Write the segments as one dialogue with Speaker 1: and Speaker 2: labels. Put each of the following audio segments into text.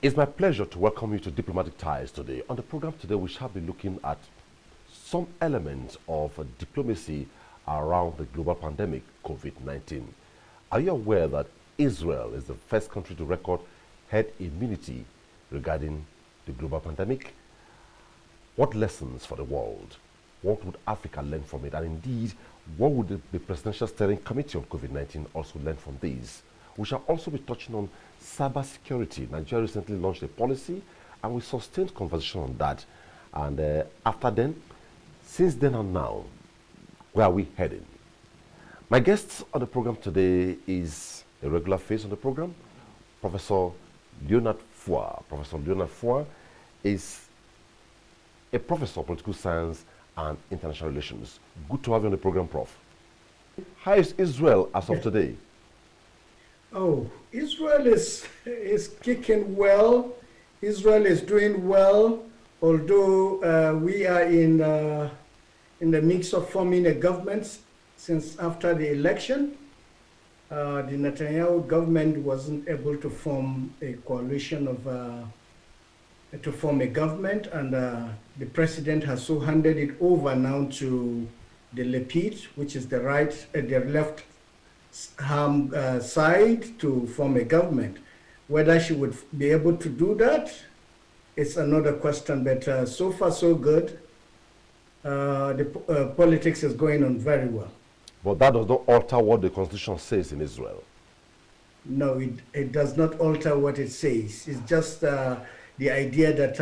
Speaker 1: It's my pleasure to welcome you to Diplomatic Ties today. On the program today, we shall be looking at some elements of diplomacy around the global pandemic, COVID-19. Are you aware that Israel is the first country to record herd immunity regarding the global pandemic? What lessons for the world? What would Africa learn from it? And indeed, what would the Presidential Steering Committee on COVID-19 also learn from these? We shall also be touching on cybersecurity. Nigeria recently launched a policy, and we sustained conversation on that. And after then, since then and now, where are we heading? My guest on the program today is a regular face on the program, Professor Leonard. Professor Leonard is a professor of political science and international relations. Good to have you on the program, Prof. How is Israel as of today?
Speaker 2: Oh, Israel is kicking well. Israel is doing well, although we are in the mix of forming a government since after the election. The Netanyahu government wasn't able to form a coalition to form a government, and the president has so handed it over now to the Lapid, which is the left side, to form a government. Whether she would be able to do that, it's another question, but so far so good. The politics is going on very well.
Speaker 1: But that does not alter what the constitution says in Israel.
Speaker 2: No, it does not alter what it says. It's just the idea that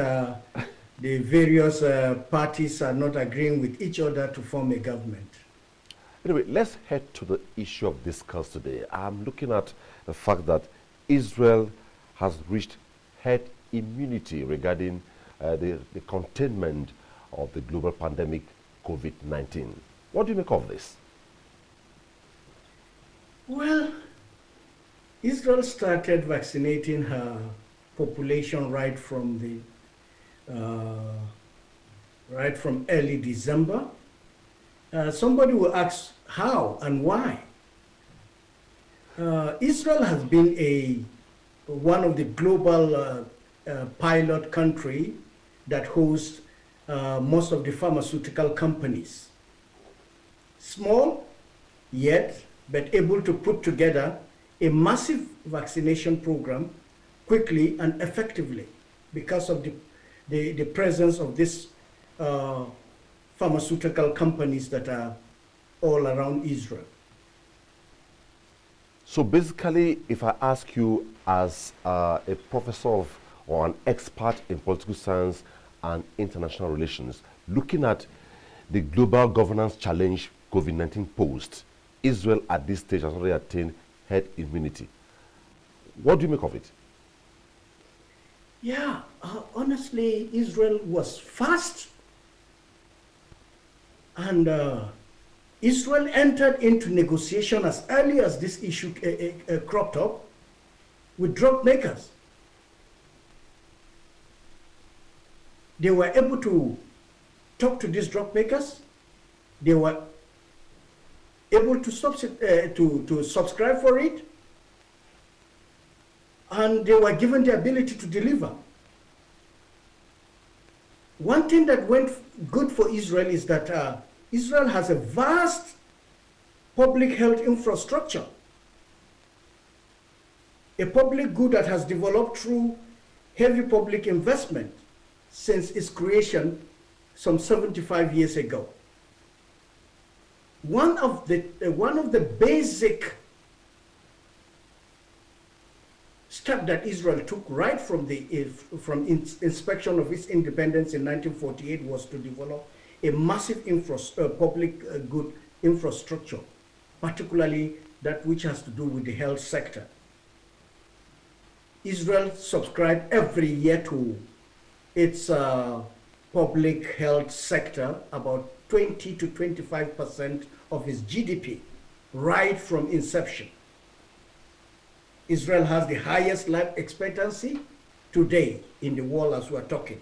Speaker 2: the various parties are not agreeing with each other to form a government.
Speaker 1: Anyway, let's head to the issue of discuss today. I'm looking at the fact that Israel has reached herd immunity regarding the containment of the global pandemic COVID-19. What do you make of this?
Speaker 2: Well, Israel started vaccinating her population right from early December. Somebody will ask how and why. Israel has been one of the global pilot country that hosts most of the pharmaceutical companies. Small, yet, but able to put together a massive vaccination program quickly and effectively because of the presence of these pharmaceutical companies that are all around Israel.
Speaker 1: So basically, if I ask you as a professor or an expert in political science and international relations, looking at the global governance challenge COVID-19 posed, Israel at this stage has already attained herd immunity. What do you make of it?
Speaker 2: Yeah, honestly, Israel was fast. And Israel entered into negotiation as early as this issue cropped up with drug makers. They were able to talk to these drug makers. They were able to subscribe for it, and they were given the ability to deliver. One thing that went good for Israel is that Israel has a vast public health infrastructure, a public good that has developed through heavy public investment since its creation some 75 years ago. One of the basic step that Israel took right from inspection of its independence in 1948 was to develop a massive public good infrastructure, particularly that which has to do with the health sector. Israel subscribed every year to its public health sector about 20 to 25% of its GDP, right from inception. Israel has the highest life expectancy today in the world as we're talking.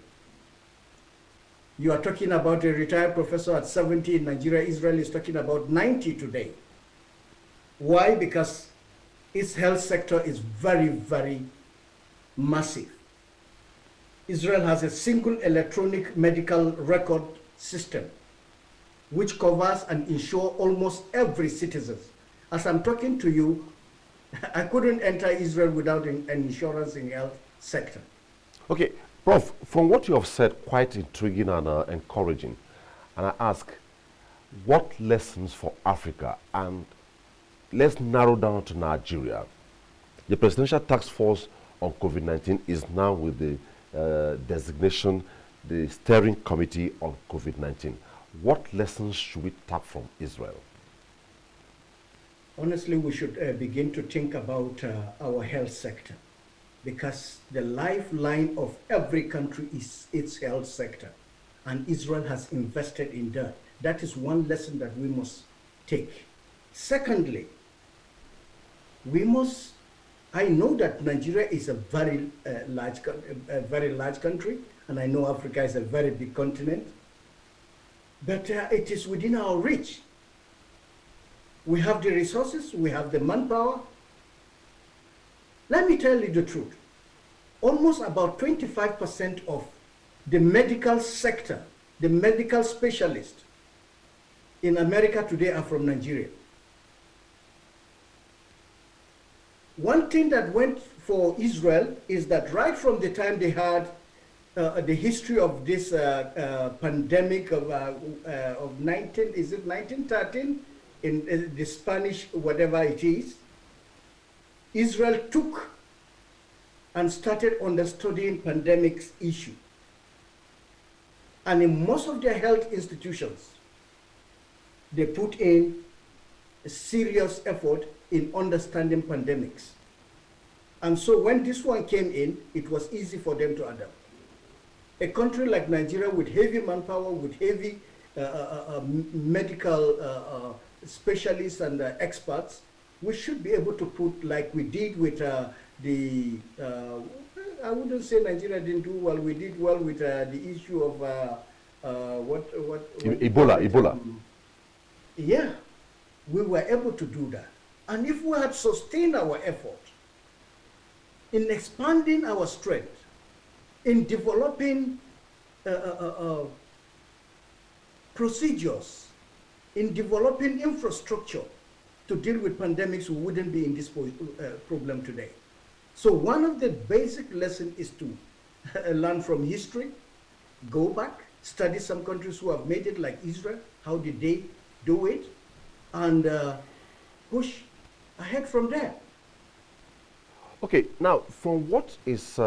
Speaker 2: You are talking about a retired professor at 70 in Nigeria. Israel is talking about 90 today. Why? Because its health sector is very, very massive. Israel has a single electronic medical record system which covers and insures almost every citizen. As I'm talking to you, I couldn't enter Israel without an insurance in health sector.
Speaker 1: Okay, Prof, from what you have said, quite intriguing and encouraging. And I ask, what lessons for Africa? And let's narrow down to Nigeria. The Presidential Task Force on COVID-19 is now with the designation, the Steering Committee on COVID-19. What lessons should we tap from Israel?
Speaker 2: Honestly, we should begin to think about our health sector, because the lifeline of every country is its health sector, and Israel has invested in that. That is one lesson that we must take. Secondly, I know that Nigeria is a very large country, and I know Africa is a very big continent, but it is within our reach. We have the resources, we have the manpower. Let me tell you the truth. Almost about 25% of the medical sector, the medical specialists in America today are from Nigeria. One thing that went for Israel is that right from the time they had the history of this pandemic of 1913 in the Spanish, whatever it is, Israel took and started understudying pandemics issue. And in most of their health institutions, they put in a serious effort in understanding pandemics. And so when this one came in, it was easy for them to adapt. A country like Nigeria with heavy manpower, with heavy medical specialists and experts, we should be able to put, like we did with I wouldn't say Nigeria didn't do well. We did well with the issue of
Speaker 1: Ebola.
Speaker 2: Yeah, we were able to do that. And if we had sustained our effort in expanding our strength, in developing procedures, in developing infrastructure to deal with pandemics, we wouldn't be in this problem today. So one of the basic lessons is to learn from history, go back, study some countries who have made it, like Israel, how did they do it, and push ahead from there.
Speaker 1: Okay, now from what is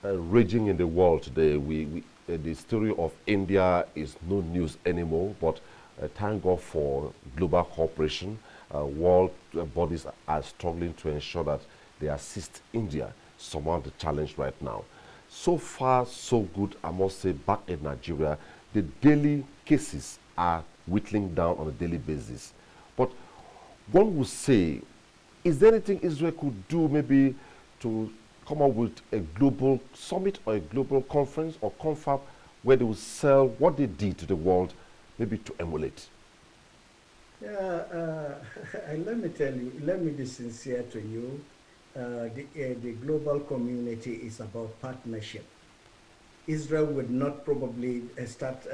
Speaker 1: raging in the world today, the story of India is no news anymore, but thank God for global cooperation. World bodies are struggling to ensure that they assist India surmount the challenge right now. So far, so good, I must say, back in Nigeria, the daily cases are whittling down on a daily basis. But one would say, is there anything Israel could do maybe to come up with a global summit or a global conference or confab where they will sell what they did to the world, maybe to emulate?
Speaker 2: Yeah, let me tell you, let me be sincere to you. The global community is about partnership. Israel would not probably start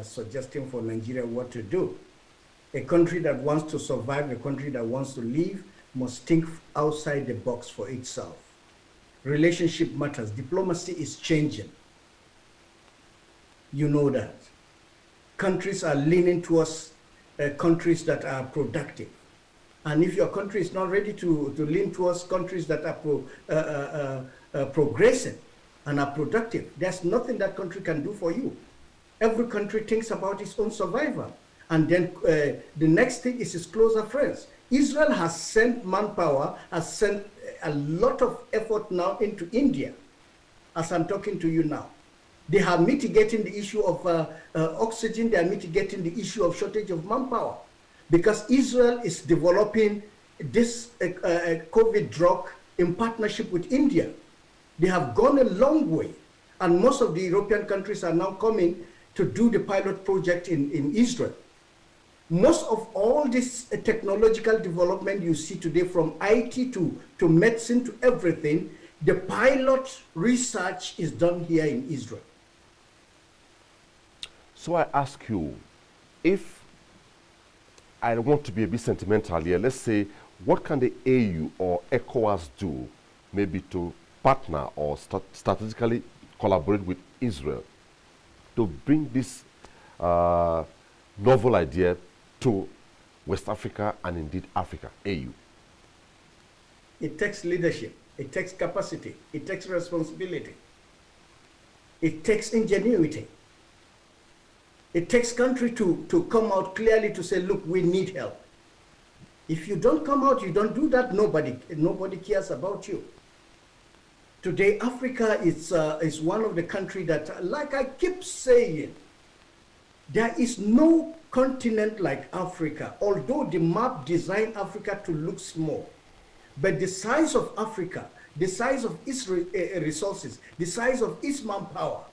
Speaker 2: suggesting for Nigeria what to do. A country that wants to survive, a country that wants to live, must think outside the box for itself. Relationship matters. Diplomacy is changing. You know that. Countries are leaning towards countries that are productive. And if your country is not ready to lean towards countries that are progressive and are productive, there's nothing that country can do for you. Every country thinks about its own survival. And then the next thing is its closer friends. Israel has sent manpower, has sent a lot of effort now into India, as I'm talking to you now. They are mitigating the issue of oxygen, they are mitigating the issue of shortage of manpower, because Israel is developing this COVID drug in partnership with India. They have gone a long way, and most of the European countries are now coming to do the pilot project in Israel. Most of all this technological development you see today, from IT to medicine to everything, The pilot research is done here in Israel.
Speaker 1: So I ask you, if I want to be a bit sentimental here, let's say, what can the AU or ECOWAS do maybe to partner or strategically collaborate with Israel to bring this novel idea to West Africa and indeed Africa, AU?
Speaker 2: It takes leadership, it takes capacity, it takes responsibility, it takes ingenuity. It takes country to come out clearly to say, look, we need help. If you don't come out, you don't do that, nobody cares about you. Today, Africa is one of the countries that, like I keep saying, there is no continent like Africa, although the map designed Africa to look small. But the size of Africa, the size of its resources, the size of its manpower,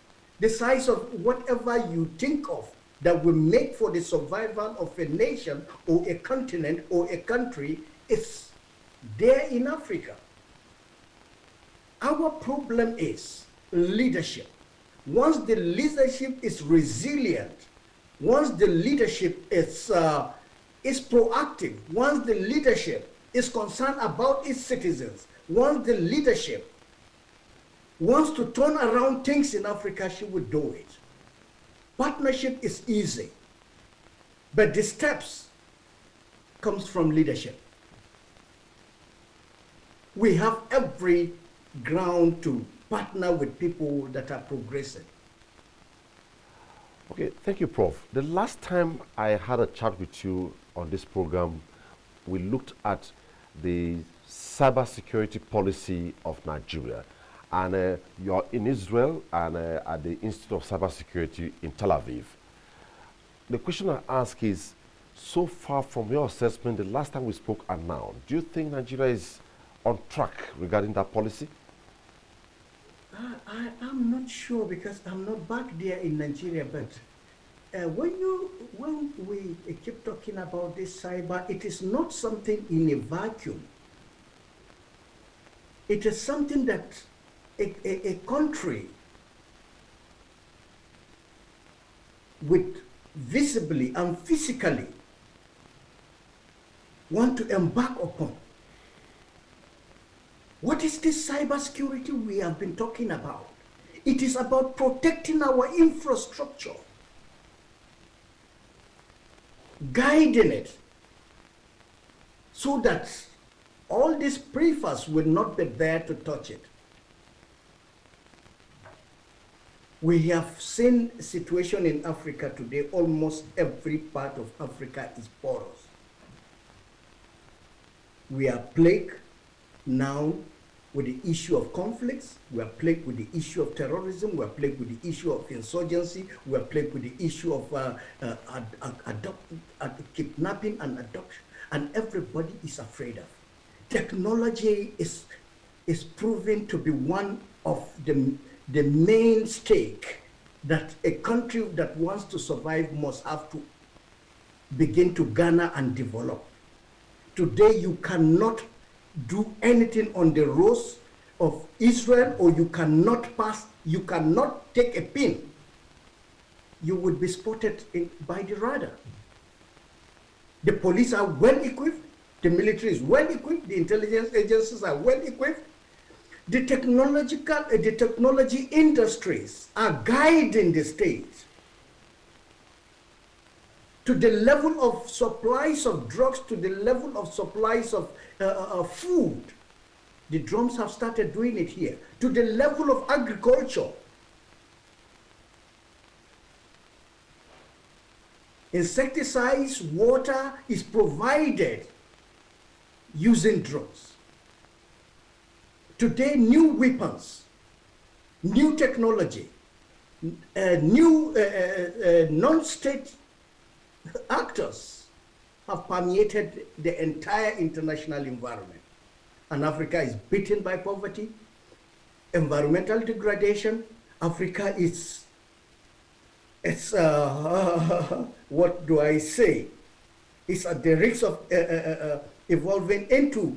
Speaker 2: the size of whatever you think of that will make for the survival of a nation or a continent or a country is there in Africa. Our problem is leadership. Once the leadership is resilient, once the leadership is proactive, once the leadership is concerned about its citizens, once the leadership wants to turn around things in Africa, she would do it. Partnership is easy, but the steps comes from leadership. We have every ground to partner with people that are progressive.
Speaker 1: Okay, thank you, Prof. The last time I had a chat with you on this program, we looked at the cybersecurity policy of Nigeria. And you're in Israel and at the Institute of Cybersecurity in Tel Aviv. The question I ask is, so far from your assessment, the last time we spoke and now, do you think Nigeria is on track regarding that policy?
Speaker 2: I'm not sure because I'm not back there in Nigeria, but when we keep talking about this cyber, it is not something in a vacuum. It is something that a country with visibly and physically want to embark upon. What is this cybersecurity we have been talking about? It is about protecting our infrastructure, guiding it so that all these prefers will not be there to touch it. We have seen a situation in Africa today, almost every part of Africa is porous. We are plagued now with the issue of conflicts, we are plagued with the issue of terrorism, we are plagued with the issue of insurgency, we are plagued with the issue of kidnapping and adoption, and everybody is afraid of. Technology is proven to be one of the main stake that a country that wants to survive must have to begin to garner and develop. Today, you cannot do anything on the roads of Israel, or you cannot take a pin. You would be spotted by the radar. The police are well equipped, the military is well equipped, the intelligence agencies are well equipped. The technology industries are guiding the state to the level of supplies of drugs, to the level of supplies of food. The drones have started doing it here. To the level of agriculture. Insecticides, water is provided using drones. Today, new weapons, new technology, new non-state actors have permeated the entire international environment. And Africa is beaten by poverty, environmental degradation. Africa is, what do I say? It's at the risk of evolving into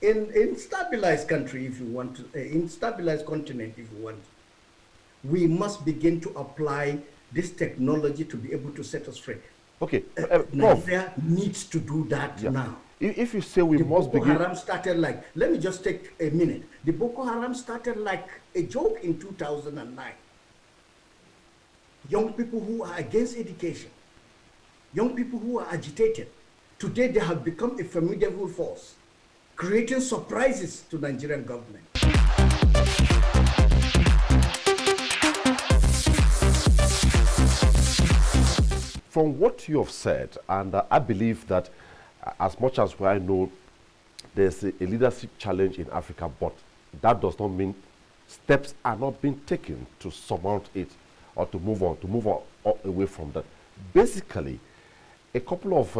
Speaker 2: in stabilized country, if you want to, in stabilized continent, if you want, we must begin to apply this technology to be able to set us free.
Speaker 1: Okay, Prof.
Speaker 2: Nigeria needs to do that
Speaker 1: Yeah.
Speaker 2: now.
Speaker 1: If you say we
Speaker 2: The
Speaker 1: must
Speaker 2: Boko
Speaker 1: begin,
Speaker 2: Haram started like, let me just take a minute. The Boko Haram started like a joke in 2009. Young people who are against education, young people who are agitated, today they have become a formidable force, creating surprises to Nigerian government.
Speaker 1: from what you have said, and I believe that as much as I know there's a leadership challenge in Africa, but that does not mean steps are not being taken to surmount it or to move on away from that. Basically, a couple of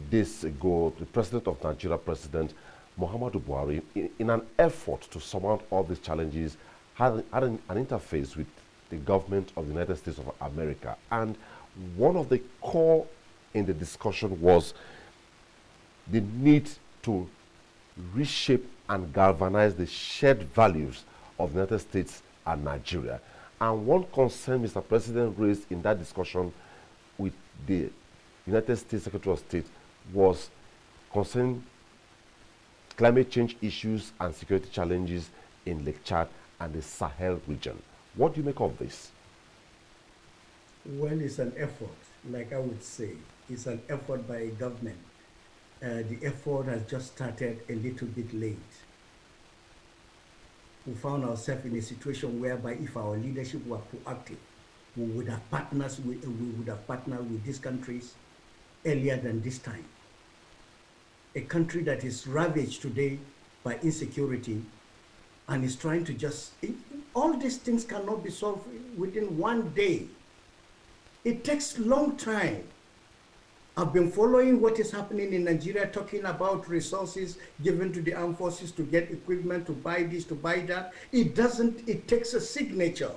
Speaker 1: days ago, the president of Nigeria, President Muhammadu Buhari, in an effort to surmount all these challenges, had an interface with the government of the United States of America. And one of the core in the discussion was the need to reshape and galvanize the shared values of the United States and Nigeria. And one concern Mr. President raised in that discussion with the United States Secretary of State was concerning climate change issues and security challenges in Lake Chad and the Sahel region. What do you make of this?
Speaker 2: Well, it's an effort, like I would say. It's an effort by a government. The effort has just started a little bit late. We found ourselves in a situation whereby if our leadership were proactive, we would have partnered with these countries earlier than this time. A country that is ravaged today by insecurity and is trying to all these things cannot be solved within one day. It takes long time. I've been following what is happening in Nigeria, talking about resources given to the armed forces to get equipment, to buy this, to buy that. It takes a signature.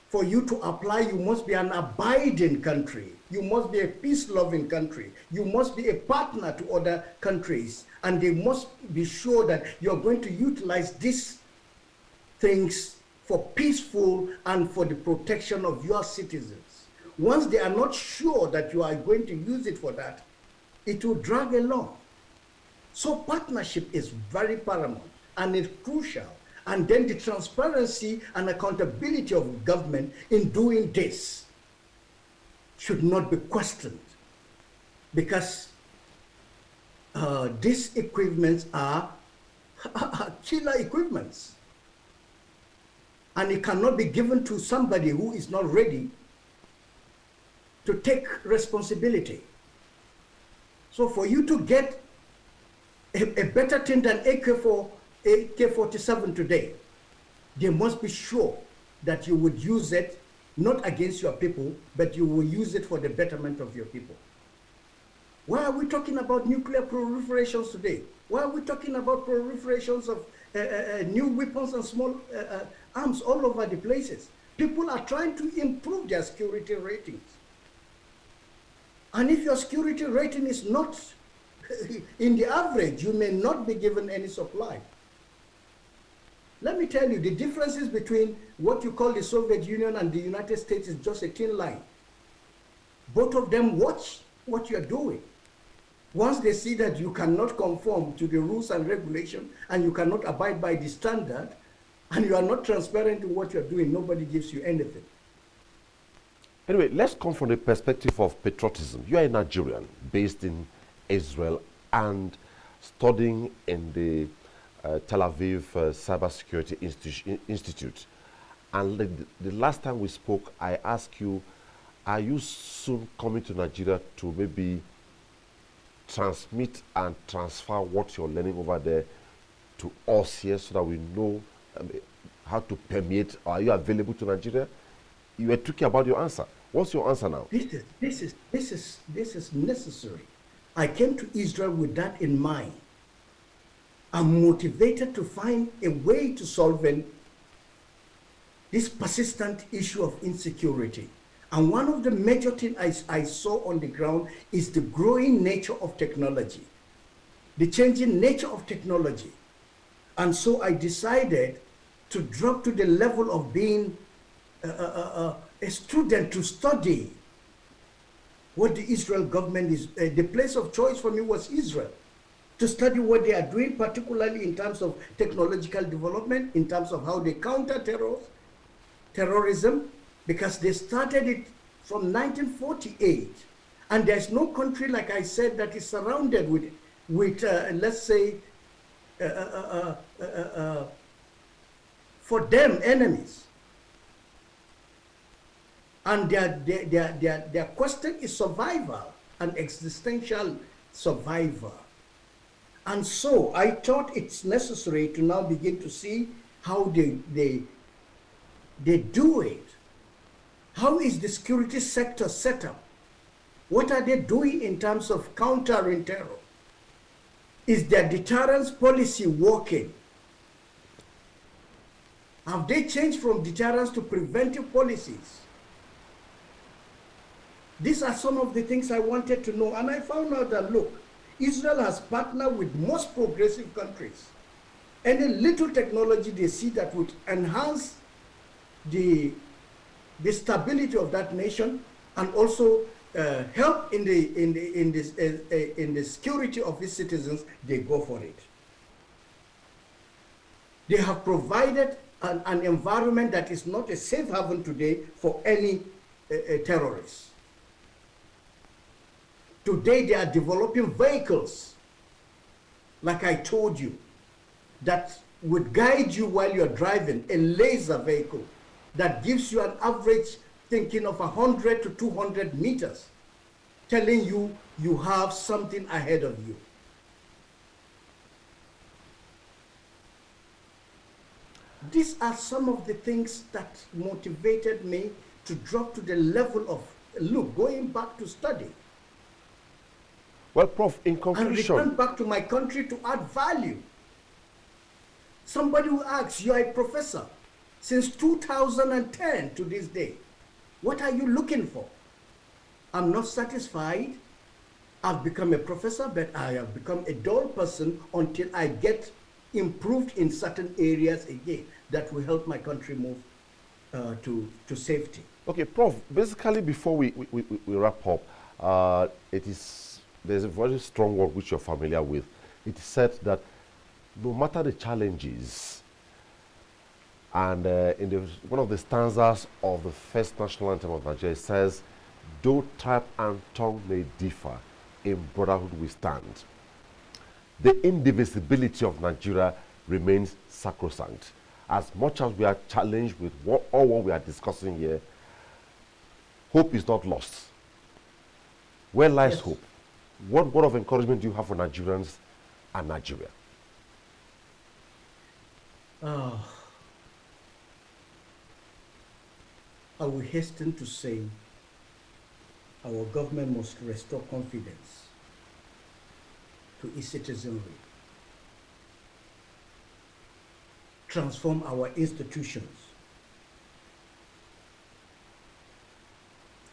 Speaker 2: For you to apply, you must be an abiding country. You must be a peace-loving country. You must be a partner to other countries. And they must be sure that you're going to utilize these things for peaceful and for the protection of your citizens. Once they are not sure that you are going to use it for that, it will drag along. So partnership is very paramount and it's crucial. And then the transparency and accountability of government in doing this should not be questioned, because these equipments are killer equipments. And it cannot be given to somebody who is not ready to take responsibility. So for you to get a better thing than AK-47 today, they must be sure that you would use it not against your people, but you will use it for the betterment of your people. Why are we talking about nuclear proliferations today? Why are we talking about proliferations of new weapons and small arms all over the places? People are trying to improve their security ratings. And if your security rating is not in the average, you may not be given any supply. Let me tell you, the differences between what you call the Soviet Union and the United States is just a thin line. Both of them watch what you're doing. Once they see that you cannot conform to the rules and regulations and you cannot abide by the standard and you are not transparent in what you're doing, nobody gives you anything.
Speaker 1: Anyway, let's come from the perspective of patriotism. You are a Nigerian based in Israel and studying in the Tel Aviv Cybersecurity Institute. And the last time we spoke, I asked you, are you soon coming to Nigeria to maybe transmit and transfer what you're learning over there to us here so that we know how to permeate? Are you available to Nigeria? You were tricky about your answer. What's your answer now?
Speaker 2: This is necessary. I came to Israel with that in mind. I'm motivated to find a way to solve this persistent issue of insecurity. And one of the major things I saw on the ground is the growing nature of technology. the changing nature of technology. And so I decided to drop to the level of being a student to study what the Israel government is. The place of choice for me was Israel, to study what they are doing, particularly in terms of technological development, in terms of how they counter terrorism, because they started it from 1948. And there's no country, like I said, that is surrounded with let's say, for them, enemies. And their question is survival, and existential survival. And so I thought it's necessary to now begin to see how they do it. How is the security sector set up? What are they doing in terms of countering terror? Is their deterrence policy working? Have they changed from deterrence to preventive policies? These are some of the things I wanted to know. And I found out that, look, Israel has partnered with most progressive countries. Any little technology they see that would enhance the stability of that nation and also help in the security of its citizens, they go for it. They have provided an environment that is not a safe haven today for any terrorists. Today they are developing vehicles, like I told you, that would guide you while you're driving, a laser vehicle that gives you an average thinking of 100 to 200 meters, telling you you have something ahead of you. These are some of the things that motivated me to drop to the level of, look, going back to study.
Speaker 1: Well, Prof, in conclusion...
Speaker 2: And return back to my country to add value. Somebody who asks, you are a professor since 2010 to this day. What are you looking for? I'm not satisfied. I've become a professor, but I have become a dull person until I get improved in certain areas again that will help my country move to safety.
Speaker 1: Okay, Prof, basically before we wrap up, there's a very strong word which you're familiar with. It is said that no matter the challenges, and in one of the stanzas of the first national anthem of Nigeria, it says, though tribe and tongue may differ, in brotherhood we stand. The indivisibility of Nigeria remains sacrosanct. As much as we are challenged with what we are discussing here, hope is not lost. Where lies
Speaker 2: Yes.
Speaker 1: hope? What word of encouragement do you have for Nigerians and Nigeria?
Speaker 2: I will hasten to say our government must restore confidence to its citizenry, transform our institutions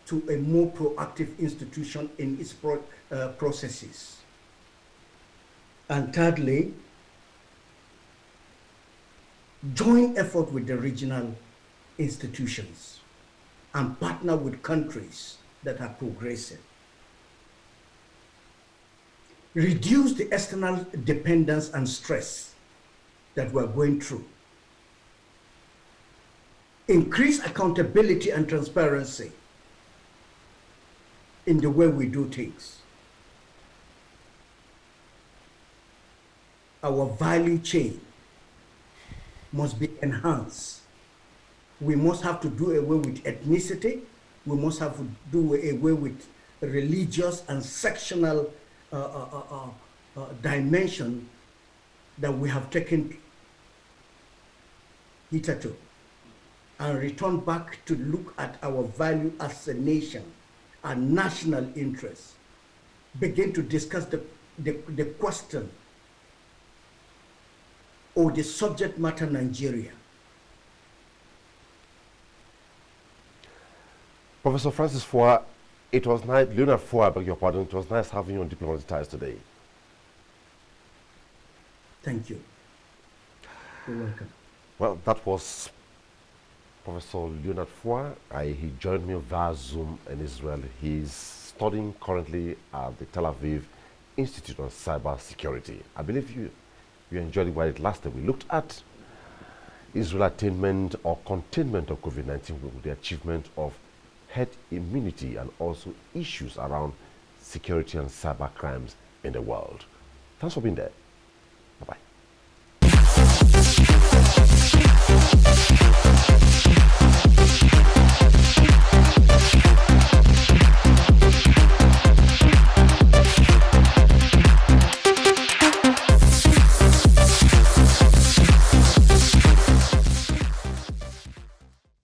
Speaker 2: to a more proactive institution in its processes. And thirdly, join effort with the regional institutions and partner with countries that are progressive. Reduce the external dependence and stress that we're going through. Increase accountability and transparency in the way we do things. Our value chain must be enhanced. We must have to do away with ethnicity. We must have to do away with religious and sectional dimension that we have taken hitherto, and return back to look at our value as a nation and national interests. Begin to discuss the question or the subject matter Nigeria.
Speaker 1: Professor Francis Foa, it was nice, Leonard Foa, I beg your pardon, it was nice having you on Diplomatic Ties today.
Speaker 2: Thank you. You're welcome.
Speaker 1: Well, that was Professor Leonard. He joined me via Zoom in Israel. He's studying currently at the Tel Aviv Institute on Cyber Security. I believe you enjoyed it while it lasted. We looked at Israel attainment or containment of COVID-19 with the achievement of herd immunity and also issues around security and cyber crimes in the world. Thanks for being there. Bye-bye.